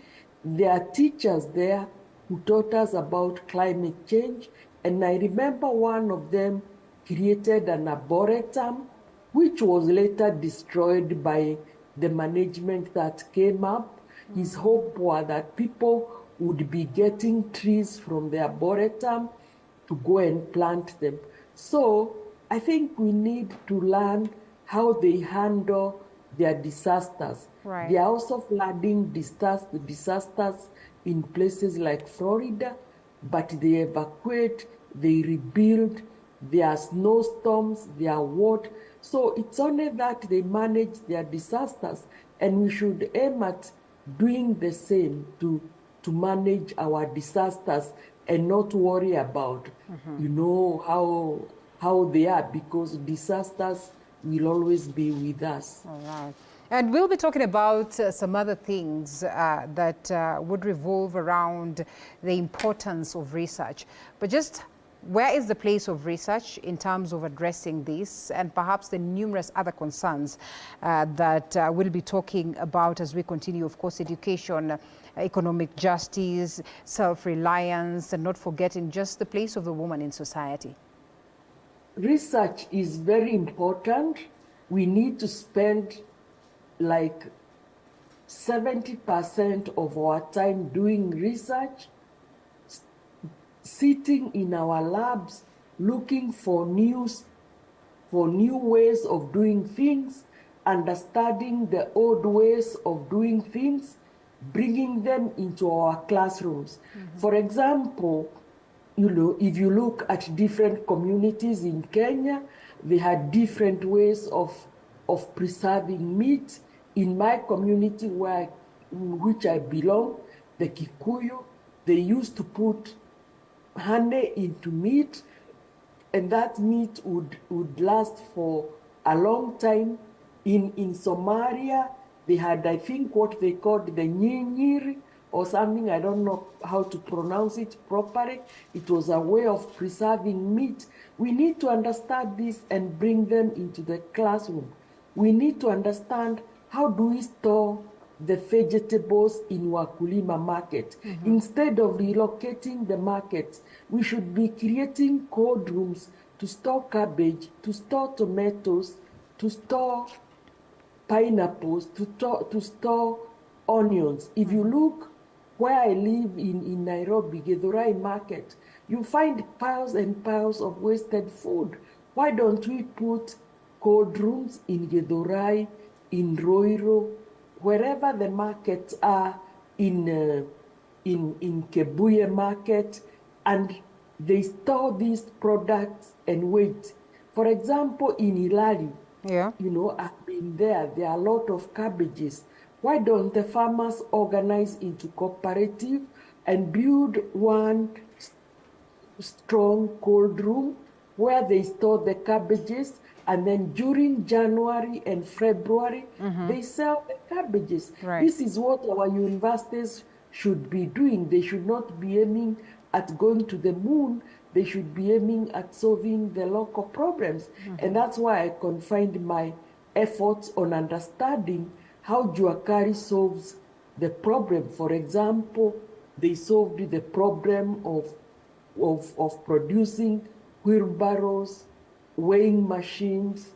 There are teachers there who taught us about climate change. And I remember one of them created an arboretum, which was later destroyed by the management that came up. His hope was that people would be getting trees from the arboretum to go and plant them. So I think we need to learn how they handle their disasters. There are also flooding disasters in places like Florida, but they evacuate, they rebuild, there are snowstorms, there are what. So it's only that they manage their disasters, and we should aim at doing the same to manage our disasters and not worry about, you know, how they are, because disasters will always be with us. All right. And we'll be talking about some other things that would revolve around the importance of research. But just where is the place of research in terms of addressing this and perhaps the numerous other concerns that we'll be talking about as we continue, of course, education, economic justice, self-reliance, and not forgetting just the place of the woman in society? Research is very important. We need to spend like 70% of our time doing research, sitting in our labs, looking for new ways of doing things, understanding the old ways of doing things, bringing them into our classrooms. For example, you know, if you look at different communities in Kenya, they had different ways of preserving meat. In my community which I belong, the Kikuyu, they used to put honey into meat, and that meat would last for a long time. In Somalia, they had, I think, what they called the nyinyiri or something. I don't know how to pronounce it properly. It was a way of preserving meat. We need to understand this and bring them into the classroom. We need to understand, how do we store the vegetables in Wakulima market? Instead of relocating the market, we should be creating cold rooms to store cabbage, to store tomatoes, to store pineapples, to store onions. If you look where I live in Nairobi, Githurai market, you find piles and piles of wasted food. Why don't we put cold rooms in Githurai, in Roiro, wherever the markets are, in Kebuye market, and they store these products and wait. For example, in Ilali, you know, I've been there, there are a lot of cabbages. Why don't the farmers organize into cooperative and build one strong cold room where they store the cabbages, and then during January and February, they sell the cabbages. Right. This is what our universities should be doing. They should not be aiming at going to the moon. They should be aiming at solving the local problems. And that's why I confined my efforts on understanding how Juakari solves the problem. For example, they solved the problem of producing wheelbarrows, weighing machines,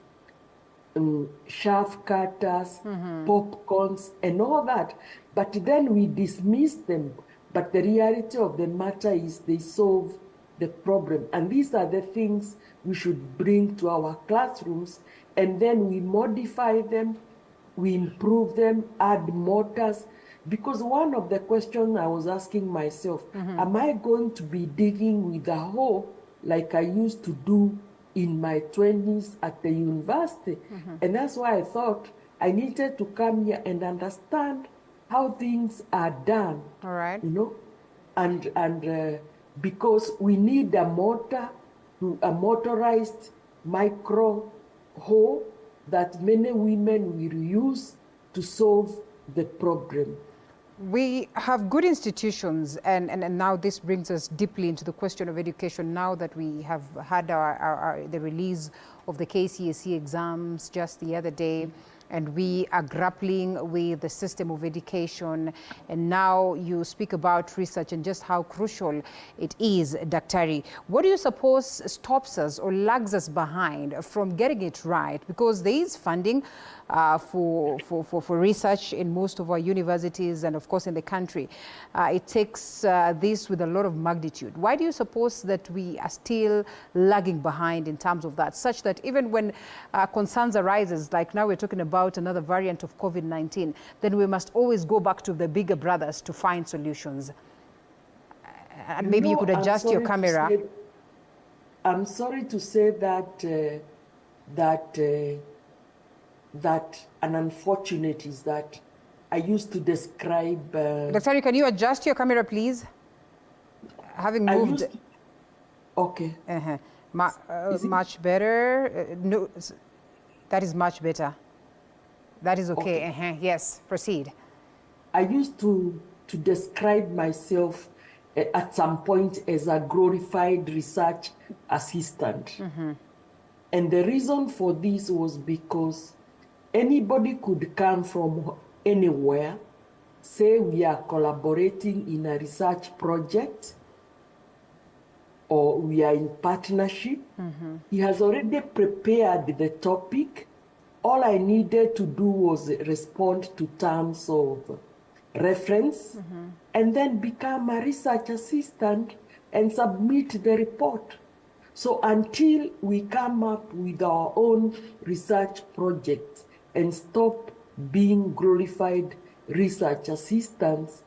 shaft cutters, popcorns, and all that. But then we dismiss them. But the reality of the matter is they solve the problem. And these are the things we should bring to our classrooms, and then we modify them, we improve them, add mortars. Because one of the questions I was asking myself, am I going to be digging with a hoe like I used to do in my 20s at the university? And that's why I thought I needed to come here and understand how things are done. All right. You know, and because we need a mortar, a motorized micro hoe that many women will use to solve the problem. We have good institutions, and now this brings us deeply into the question of education. Now that we have had the release of the KCSE exams just the other day, and we are grappling with the system of education, and now you speak about research and just how crucial it is, Daktari. What do you suppose stops us or lags us behind from getting it right? Because there is funding for research in most of our universities and of course in the country. It takes this with a lot of magnitude. Why do you suppose that we are still lagging behind in terms of that, such that even when concerns arises, like now we're talking about another variant of COVID-19, then we must always go back to the bigger brothers to find solutions? And maybe you could adjust your camera. I'm sorry to say that that an unfortunate is that I used to describe... Daktari, can you adjust your camera, please? having moved. Okay. Much better. No, that is much better. That is okay. Yes, proceed. I used to describe myself at some point as a glorified research assistant. And the reason for this was because anybody could come from anywhere, say we are collaborating in a research project, or we are in partnership. He has already prepared the topic. All I needed to do was respond to terms of reference and then become a research assistant and submit the report. So until we come up with our own research project and stop being glorified research assistants,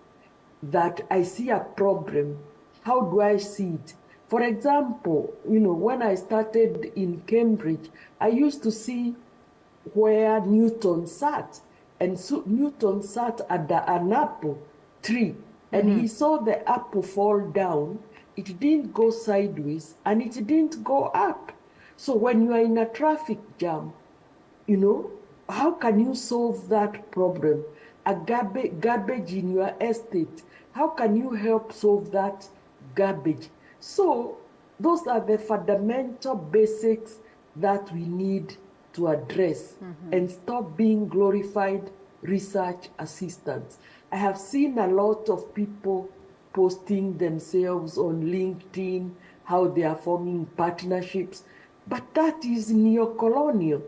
that I see a problem. How do I see it? For example, when I started in Cambridge, I used to see where Newton sat. And so Newton sat under an apple tree, and he saw the apple fall down. It didn't go sideways, and it didn't go up. So when you are in a traffic jam, how can you solve that problem? A garbage in your estate, how can you help solve that garbage? So those are the fundamental basics that we need to address and stop being glorified research assistants. I have seen a lot of people posting themselves on LinkedIn, how they are forming partnerships, but that is neo-colonial.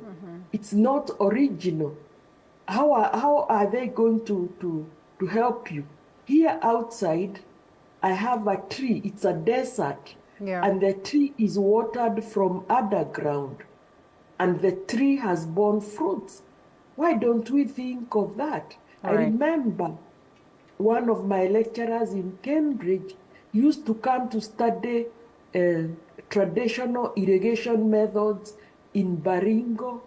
It's not original. How are they going to help you? Here outside, I have a tree, it's a desert, and the tree is watered from underground, and the tree has borne fruits. Why don't we think of that? I remember one of my lecturers in Cambridge used to come to study traditional irrigation methods in Baringo,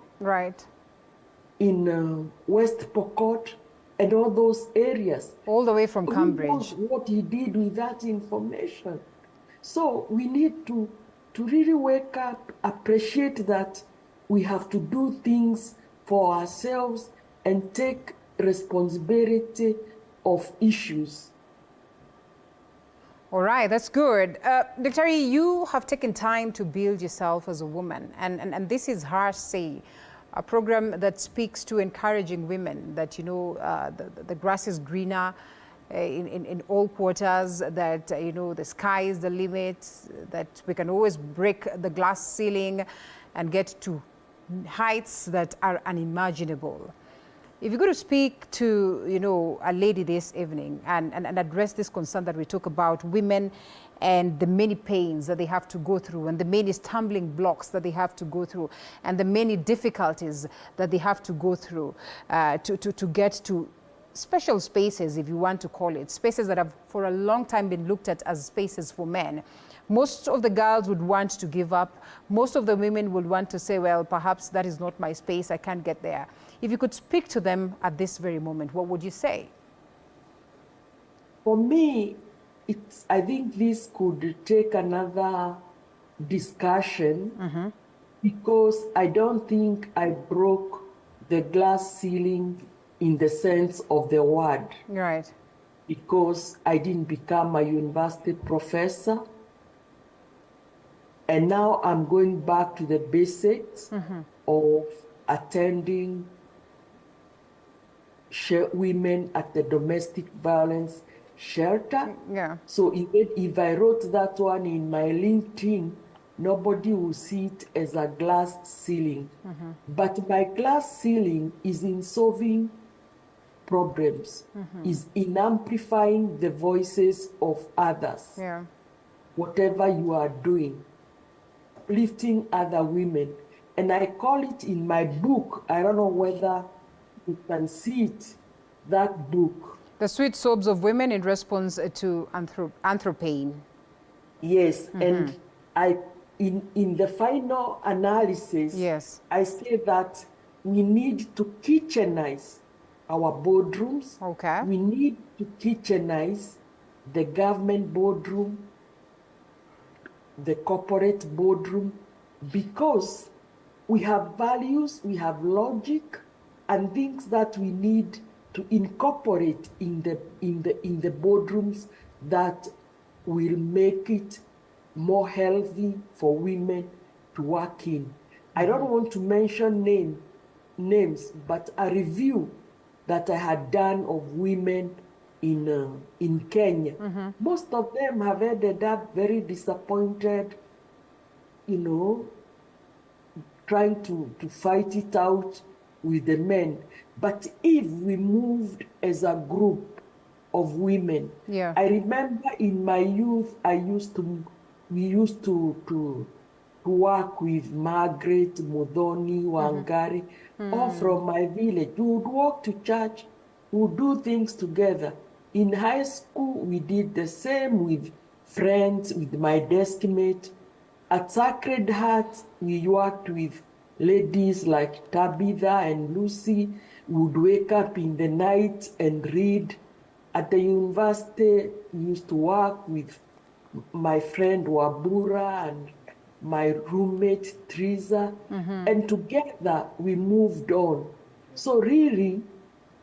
in West Pokot, and all those areas. All the way from Cambridge. Who knows what he did with that information? So we need to really wake up, appreciate that we have to do things for ourselves and take responsibility of issues. All right, that's good. Dr. You have taken time to build yourself as a woman, and this is her say, a program that speaks to encouraging women that, the grass is greener in all quarters, that, the sky is the limit, that we can always break the glass ceiling and get to heights that are unimaginable. If you're going to speak to, a lady this evening and address this concern that we talk about, women and the many pains that they have to go through and the many stumbling blocks that they have to go through and the many difficulties that they have to go through to get to special spaces, if you want to call it, spaces that have for a long time been looked at as spaces for men. Most of the girls would want to give up. Most of the women would want to say, well, perhaps that is not my space, I can't get there. If you could speak to them at this very moment, what would you say? For me, I think this could take another discussion because I don't think I broke the glass ceiling in the sense of the word. Right. Because I didn't become a university professor. And now I'm going back to the basics of attending women at the domestic violence shelter. So if I wrote that one in my LinkedIn, nobody will see it as a glass ceiling. But my glass ceiling is in solving problems, is in amplifying the voices of others. Whatever you are doing, lifting other women. And I call it in my book, I don't know whether you can see it, that book. The Sweet Sobs of Women in Response to Anthropane. Yes, and in the final analysis, I say that we need to kitchenize our boardrooms. We need to kitchenize the government boardroom, the corporate boardroom, because we have values, we have logic, and things that we need to incorporate in the boardrooms that will make it more healthy for women to work in. I don't want to mention names, but a review that I had done of women in Kenya. Most of them have ended up very disappointed, you know, trying to fight it out with the men. But if we moved as a group of women, I remember in my youth, we used to work with Margaret, Modoni, Wangari, all from my village. We would walk to church, we would do things together. In high school, we did the same with friends, with my desk mate. At Sacred Heart, we worked with ladies like Tabitha and Lucy. We would wake up in the night and read. At the university, we used to work with my friend Wabura and my roommate Teresa, and together we moved on. So really,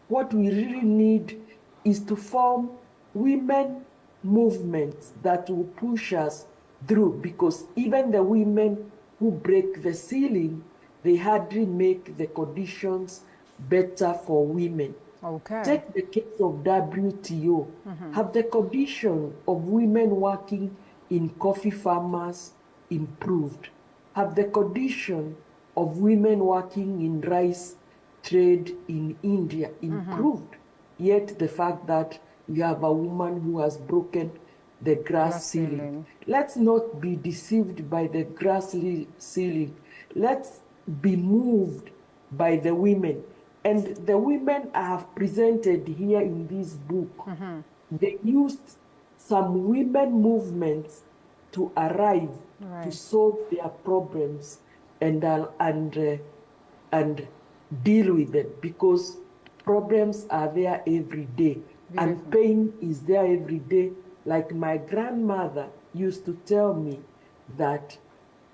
what we really need is to form women movements that will push us through, because even the women who break the ceiling, they hardly make the conditions better for women. Okay. Take the case of WTO. Have the condition of women working in coffee farmers improved? Have the condition of women working in rice trade in India improved? Yet the fact that we have a woman who has broken the glass ceiling. Let's not be deceived by the glass ceiling. Let's be moved by the women. And the women I have presented here in this book, they used some women movements to arrive to solve their problems and deal with them, because problems are there every day and pain is there every day. Like my grandmother used to tell me that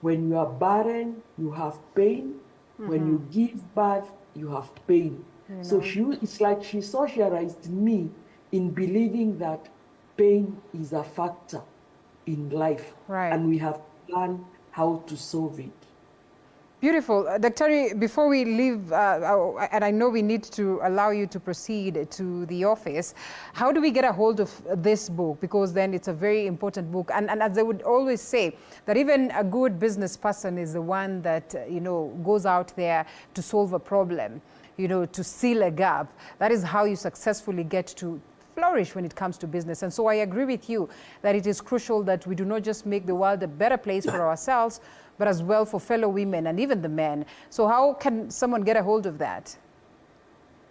when you are barren, you have pain. When you give birth, you have pain. So it's like she socialized me in believing that pain is a factor in life, and we have to learn how to solve it. Beautiful. Daktari, before we leave, and I know we need to allow you to proceed to the office, how do we get a hold of this book? Because then it's a very important book. And as I would always say, that even a good business person is the one that, you know, goes out there to solve a problem, you know, to seal a gap. That is how you successfully get to flourish when it comes to business. And so I agree with you that it is crucial that we do not just make the world a better place for ourselves, but as well for fellow women and even the men. So how can someone get a hold of that?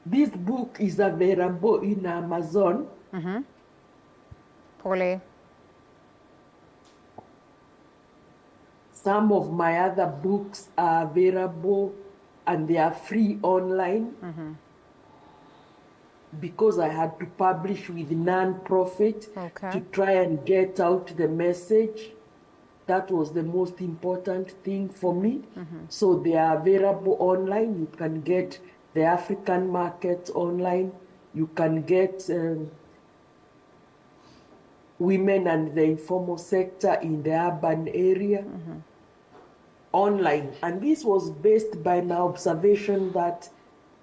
This book is available in Amazon. Pole. Some of my other books are available and they are free online. Because I had to publish with non-profit to try and get out the message. That was the most important thing for me. So they are available online. You can get the African market online. You can get women and the informal sector in the urban area online. And this was based by my observation that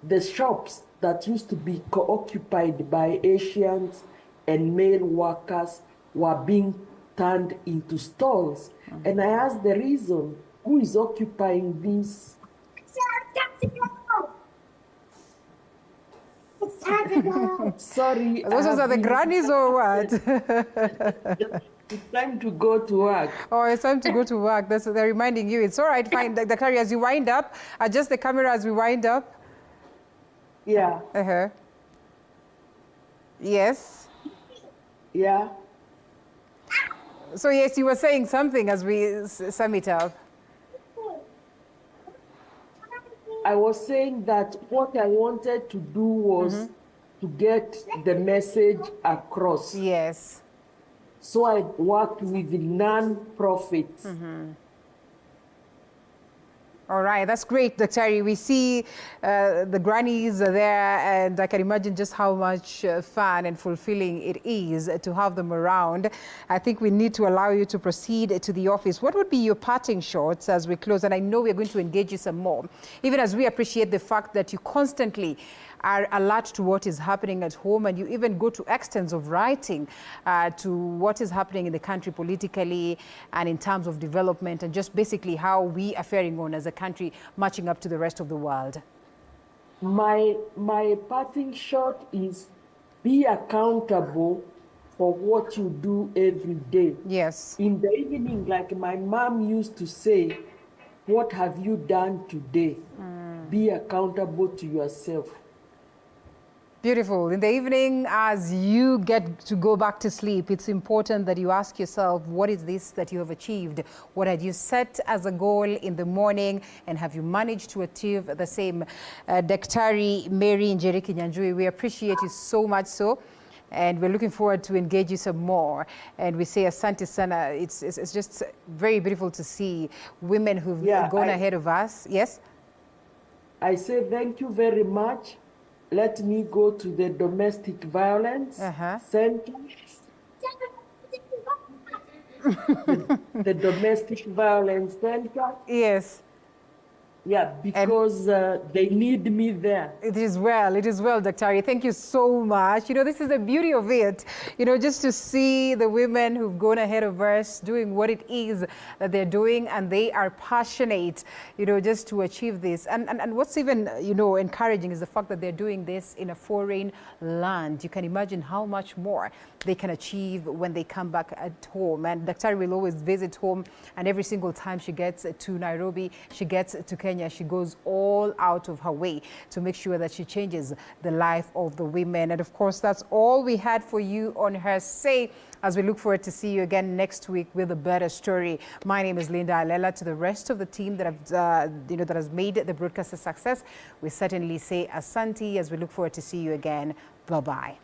the shops that used to be occupied by Asians and male workers were being turned into stalls. And I asked the reason, who is occupying these? Sorry. Those are the grannies or what? It's time to go to work. Oh, it's time to go to work. They're reminding you. It's all right, fine. The carrier, as you wind up, adjust the camera as we wind up. Yeah. Yes. Yeah. So yes, you were saying something as we sum it up. I was saying that what I wanted to do was to get the message across. Yes. So I worked with non-profits. All right, that's great, Dr. We see the grannies are there, and I can imagine just how much fun and fulfilling it is to have them around. I think we need to allow you to proceed to the office. What would be your parting shots as we close? And I know we're going to engage you some more, even as we appreciate the fact that you constantly are alert to what is happening at home, and you even go to extents of writing to what is happening in the country politically and in terms of development, and just basically how we are faring on as a country, matching up to the rest of the world. My parting shot is be accountable for what you do every day. Yes. In the evening, like my mom used to say, what have you done today? Be accountable to yourself. Beautiful. In the evening, as you get to go back to sleep, it's important that you ask yourself, what is this that you have achieved? What had you set as a goal in the morning, and have you managed to achieve the same? Daktari Mary Njeri Kinyanjui, we appreciate you so much and we're looking forward to engage you some more. And we say asante sana. It's just very beautiful to see women who've gone ahead of us. Yes? I say thank you very much. Let me go to the domestic violence center. The domestic violence center. Yes. Yeah, because they need me there. It is well, Dr. Thank you so much. You know, this is the beauty of it, you know, just to see the women who've gone ahead of us doing what it is that they're doing, and they are passionate, you know, just to achieve this. And what's even, you know, encouraging is the fact that they're doing this in a foreign land. You can imagine how much more they can achieve when they come back at home. And Dr. will always visit home, and every single time she gets to Nairobi, she gets to Kenya, she goes all out of her way to make sure that she changes the life of the women. And of course, that's all we had for you on Her Say, as we look forward to see you again next week with a better story. My name is Linda Alela. To the rest of the team that have, that has made the broadcast a success, we certainly say asante as we look forward to see you again. Bye-bye.